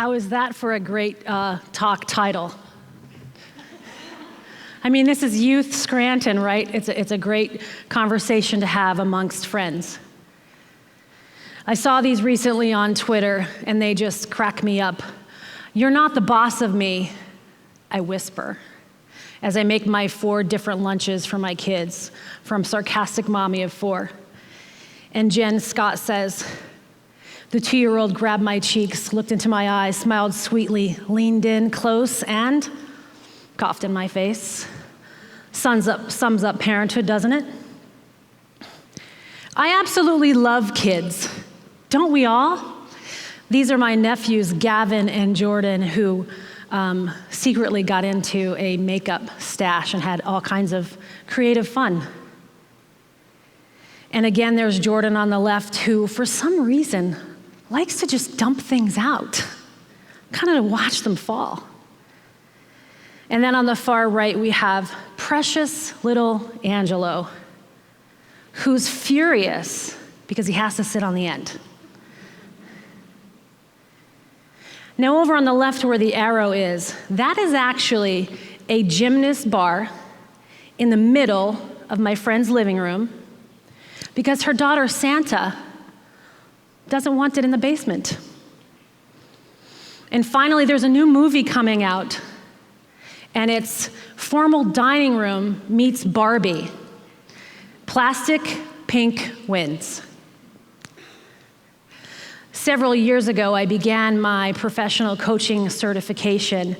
How is that for a great talk title? I mean, this is Youth Scranton, right? It's a great conversation to have amongst friends. I saw these recently on Twitter, and they just crack me up. "You're not the boss of me," I whisper, as I make my 4 different lunches for my kids, from sarcastic mommy of 4. And Jen Scott says, the 2-year-old grabbed my cheeks, looked into my eyes, smiled sweetly, leaned in close, and coughed in my face. Sums up parenthood, doesn't it? I absolutely love kids. Don't we all? These are my nephews, Gavin and Jordan, who secretly got into a makeup stash and had all kinds of creative fun. And again, there's Jordan on the left, who, for some reason, likes to just dump things out, kind of to watch them fall. And then on the far right, we have precious little Angelo, who's furious because he has to sit on the end. Now, over on the left where the arrow is, that is actually a gymnast bar in the middle of my friend's living room because her daughter, Santa, doesn't want it in the basement. And finally, there's a new movie coming out, and it's Formal Dining Room meets Barbie. Plastic pink wins. Several years ago, I began my professional coaching certification,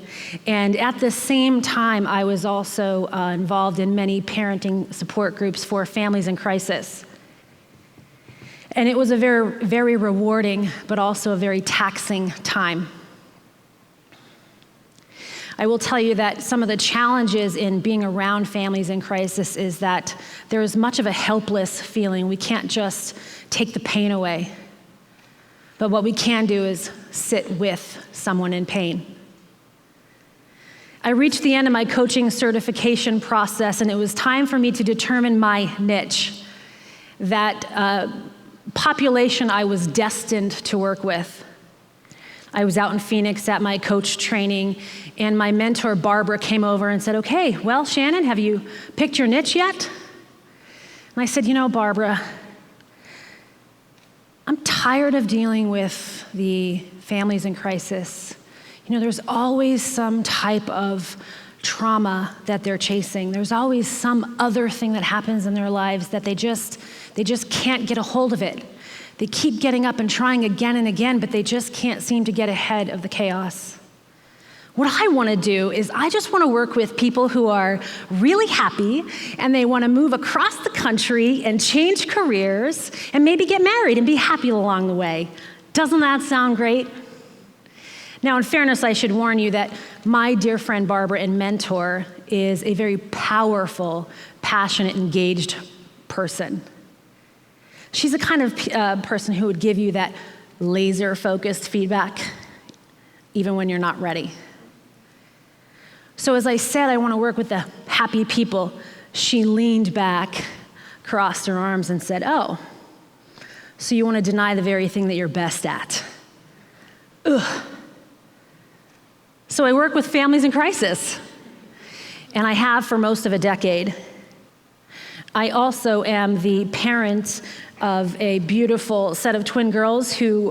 and at the same time, I was also involved in many parenting support groups for families in crisis. And it was a very, very rewarding, but also a very taxing time. I will tell you that some of the challenges in being around families in crisis is that there is much of a helpless feeling. We can't just take the pain away. But what we can do is sit with someone in pain. I reached the end of my coaching certification process, and it was time for me to determine my niche, that population I was destined to work with. I was out in Phoenix at my coach training, and my mentor, Barbara, came over and said, "Okay, well, Shannon, have you picked your niche yet?" And I said, "You know, Barbara, I'm tired of dealing with the families in crisis. You know, there's always some type of trauma that they're chasing. There's always some other thing that happens in their lives that they just can't get a hold of it. They keep getting up and trying again and again, but they just can't seem to get ahead of the chaos. What I want to do is I just want to work with people who are really happy and they want to move across the country and change careers and maybe get married and be happy along the way. Doesn't that sound great?" Now, in fairness, I should warn you that my dear friend Barbara and mentor is a very powerful, passionate, engaged person. She's the kind of person who would give you that laser-focused feedback, even when you're not ready. So as I said, I want to work with the happy people. She leaned back, crossed her arms, and said, "Oh, so you want to deny the very thing that you're best at?" Ugh. So I work with families in crisis, and I have for most of a decade. I also am the parent of a beautiful set of twin girls who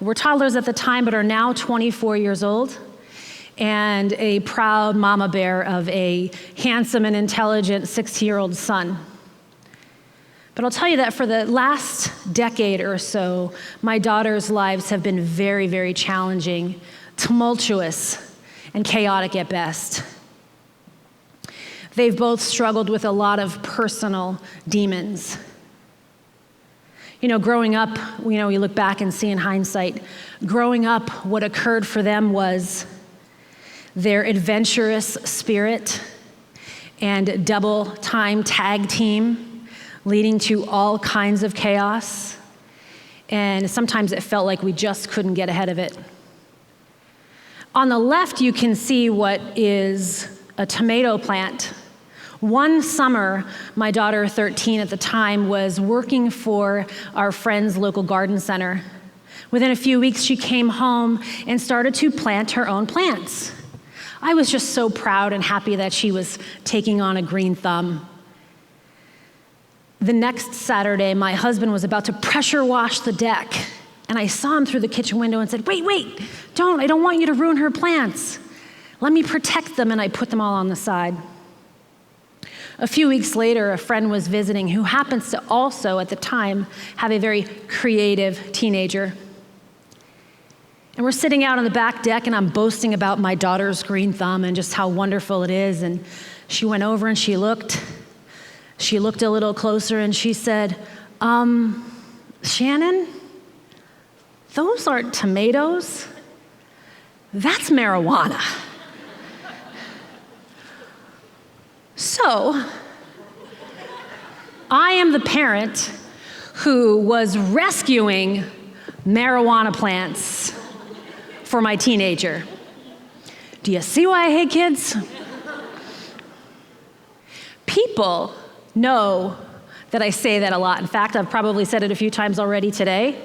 were toddlers at the time but are now 24 years old, and a proud mama bear of a handsome and intelligent 16-year-old son. But I'll tell you that for the last decade or so, my daughters' lives have been very, very challenging, tumultuous, and chaotic at best. They've both struggled with a lot of personal demons. You know, growing up, we look back and see in hindsight, growing up, what occurred for them was their adventurous spirit and double-time tag team leading to all kinds of chaos. And sometimes it felt like we just couldn't get ahead of it. On the left, you can see what is a tomato plant. One summer, my daughter, 13 at the time, was working for our friend's local garden center. Within a few weeks, she came home and started to plant her own plants. I was just so proud and happy that she was taking on a green thumb. The next Saturday, my husband was about to pressure wash the deck, and I saw him through the kitchen window and said, wait, I don't want you to ruin her plants. Let me protect them, and I put them all on the side. A few weeks later, a friend was visiting who happens to also, at the time, have a very creative teenager. And we're sitting out on the back deck, and I'm boasting about my daughter's green thumb and just how wonderful it is. And she went over and she looked a little closer, and she said, Shannon, those aren't tomatoes. That's marijuana. So, I am the parent who was rescuing marijuana plants for my teenager. Do you see why I hate kids? People know that I say that a lot. In fact, I've probably said it a few times already today.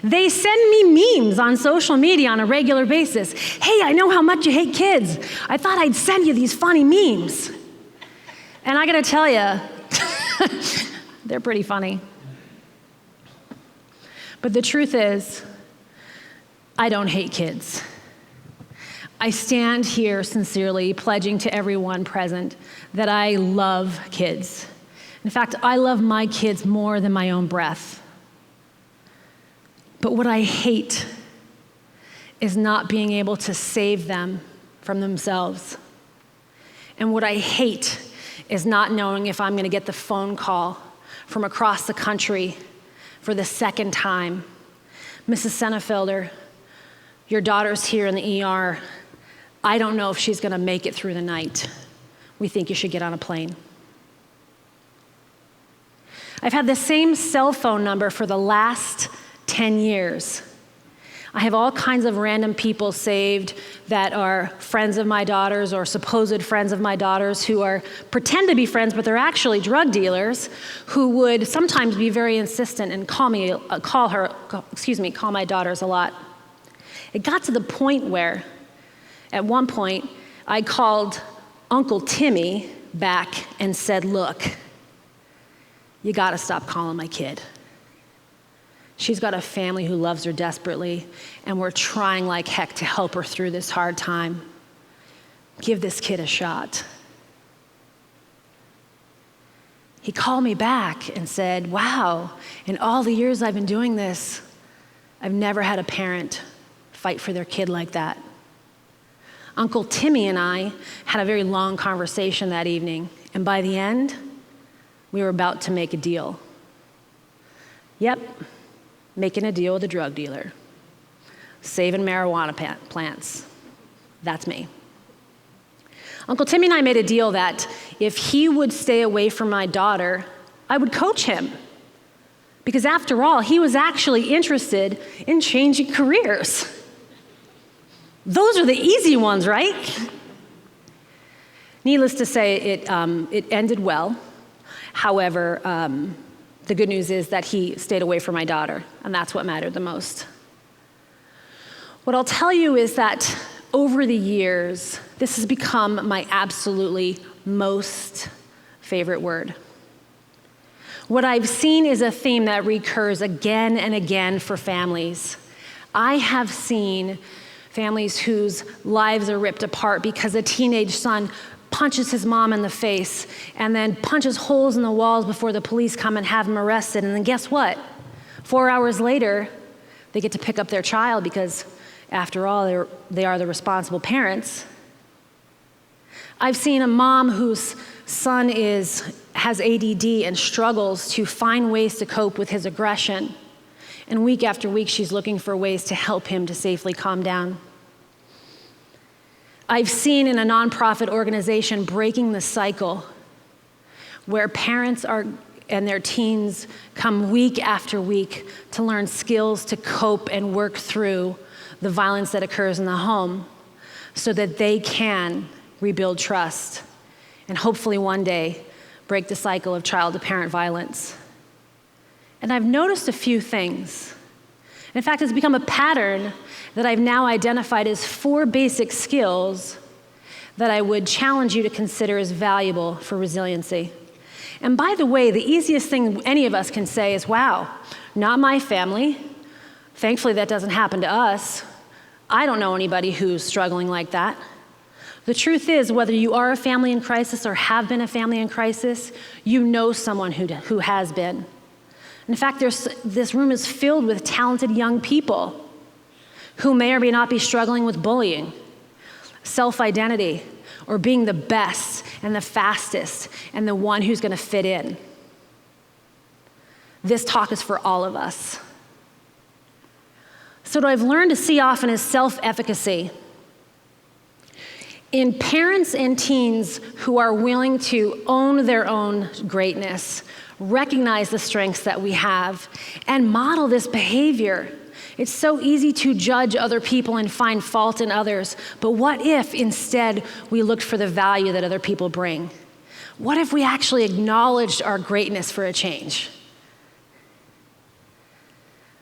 They send me memes on social media on a regular basis. Hey, I know how much you hate kids. I thought I'd send you these funny memes. And I gotta tell you, they're pretty funny. But the truth is, I don't hate kids. I stand here sincerely pledging to everyone present that I love kids. In fact, I love my kids more than my own breath. But what I hate is not being able to save them from themselves. And what I hate is not knowing if I'm going to get the phone call from across the country for the second time. Mrs. Sennefelder, your daughter's here in the ER. I don't know if she's going to make it through the night. We think you should get on a plane. I've had the same cell phone number for the last 10 years. I have all kinds of random people saved that are friends of my daughters or supposed friends of my daughters who pretend to be friends, but they're actually drug dealers who would sometimes be very insistent and call my daughters a lot. It got to the point where, at one point, I called Uncle Timmy back and said, look, you gotta stop calling my kid. She's got a family who loves her desperately, and we're trying like heck to help her through this hard time. Give this kid a shot. He called me back and said, wow, in all the years I've been doing this, I've never had a parent fight for their kid like that. Uncle Timmy and I had a very long conversation that evening, and by the end, we were about to make a deal. Yep. Making a deal with a drug dealer, saving marijuana plants. That's me. Uncle Timmy and I made a deal that if he would stay away from my daughter, I would coach him. Because after all, he was actually interested in changing careers. Those are the easy ones, right? Needless to say, it ended well. However, the good news is that he stayed away from my daughter, and that's what mattered the most. What I'll tell you is that over the years, this has become my absolutely most favorite word. What I've seen is a theme that recurs again and again for families. I have seen families whose lives are ripped apart because a teenage son punches his mom in the face and then punches holes in the walls before the police come and have him arrested. And then guess what? 4 hours later, they get to pick up their child because, after all, they are the responsible parents. I've seen a mom whose son has ADD and struggles to find ways to cope with his aggression. And week after week, she's looking for ways to help him to safely calm down. I've seen in a nonprofit organization breaking the cycle where parents and their teens come week after week to learn skills to cope and work through the violence that occurs in the home so that they can rebuild trust and hopefully one day break the cycle of child-to-parent violence. And I've noticed a few things. In fact, it's become a pattern that I've now identified as 4 basic skills that I would challenge you to consider as valuable for resiliency. And by the way, the easiest thing any of us can say is, wow, not my family. Thankfully, that doesn't happen to us. I don't know anybody who's struggling like that. The truth is, whether you are a family in crisis or have been a family in crisis, you know someone who has been. In fact, this room is filled with talented young people who may or may not be struggling with bullying, self-identity, or being the best and the fastest and the one who's going to fit in. This talk is for all of us. So what I've learned to see often is self-efficacy. In parents and teens who are willing to own their own greatness, recognize the strengths that we have, and model this behavior. It's so easy to judge other people and find fault in others, but what if instead we looked for the value that other people bring? What if we actually acknowledged our greatness for a change?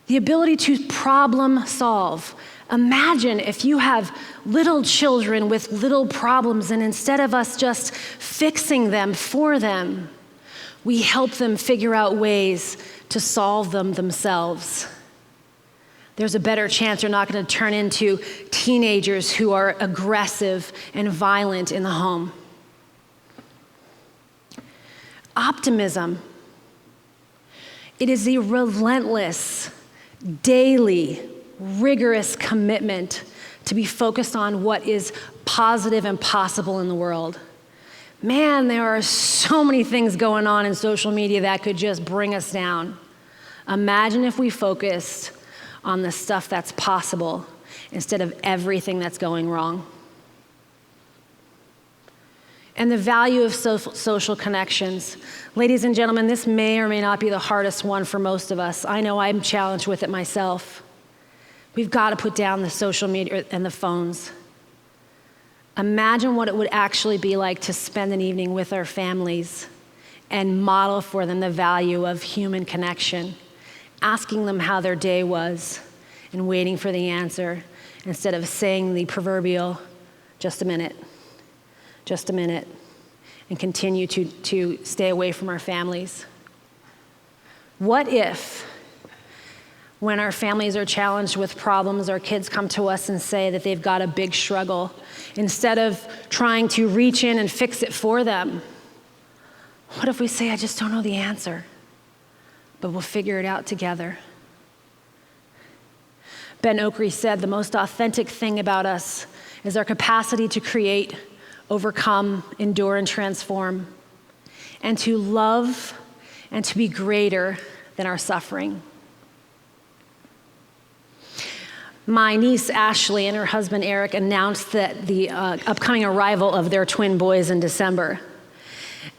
The ability to problem solve. Imagine if you have little children with little problems, and instead of us just fixing them for them, we help them figure out ways to solve them themselves. There's a better chance you're not going to turn into teenagers who are aggressive and violent in the home. Optimism. It is a relentless, daily, rigorous commitment to be focused on what is positive and possible in the world. Man, there are so many things going on in social media that could just bring us down. Imagine if we focused on the stuff that's possible instead of everything that's going wrong. And the value of social connections. Ladies and gentlemen, this may or may not be the hardest one for most of us. I know I'm challenged with it myself. We've got to put down the social media and the phones. Imagine what it would actually be like to spend an evening with our families and model for them the value of human connection, asking them how their day was and waiting for the answer instead of saying the proverbial, just a minute, and continue to stay away from our families. What if, when our families are challenged with problems, our kids come to us and say that they've got a big struggle, instead of trying to reach in and fix it for them, what if we say, I just don't know the answer, but we'll figure it out together? Ben Okri said, the most authentic thing about us is our capacity to create, overcome, endure, and transform, and to love and to be greater than our suffering. My niece Ashley and her husband Eric announced that the upcoming arrival of their twin boys in December.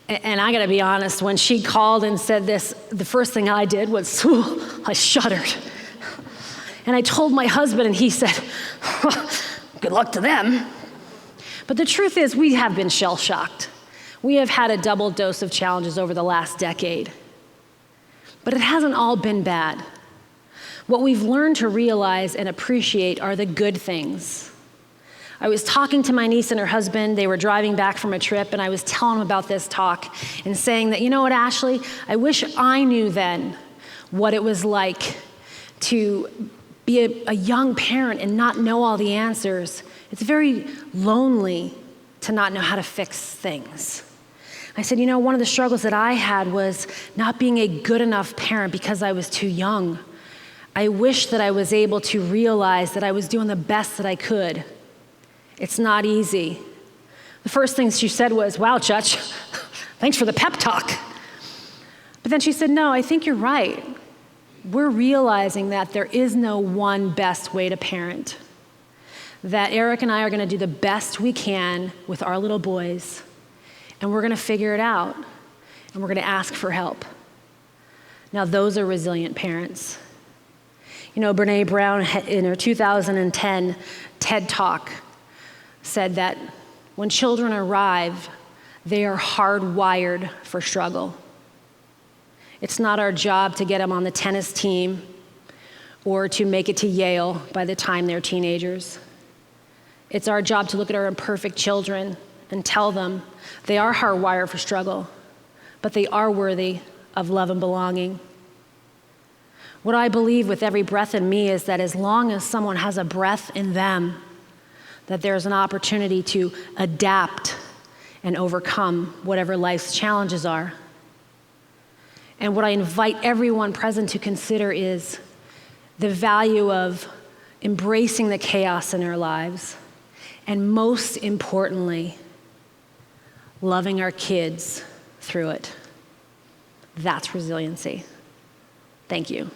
And I gotta be honest, when she called and said this, the first thing I did was, I shuddered. And I told my husband, and he said, good luck to them. But the truth is, we have been shell-shocked. We have had a double dose of challenges over the last decade. But it hasn't all been bad. What we've learned to realize and appreciate are the good things. I was talking to my niece and her husband. They were driving back from a trip, and I was telling them about this talk and saying that, you know what, Ashley, I wish I knew then what it was like to be a young parent and not know all the answers. It's very lonely to not know how to fix things. I said, you know, one of the struggles that I had was not being a good enough parent because I was too young. I wish that I was able to realize that I was doing the best that I could. It's not easy. The first thing she said was, wow, Chutch, thanks for the pep talk. But then she said, no, I think you're right. We're realizing that there is no one best way to parent. That Eric and I are going to do the best we can with our little boys, and we're going to figure it out, and we're going to ask for help. Now, those are resilient parents. You know, Brene Brown, in her 2010 TED Talk, said that when children arrive, they are hardwired for struggle. It's not our job to get them on the tennis team or to make it to Yale by the time they're teenagers. It's our job to look at our imperfect children and tell them they are hardwired for struggle, but they are worthy of love and belonging. What I believe with every breath in me is that as long as someone has a breath in them, that there's an opportunity to adapt and overcome whatever life's challenges are. And what I invite everyone present to consider is the value of embracing the chaos in our lives, and most importantly, loving our kids through it. That's resiliency. Thank you.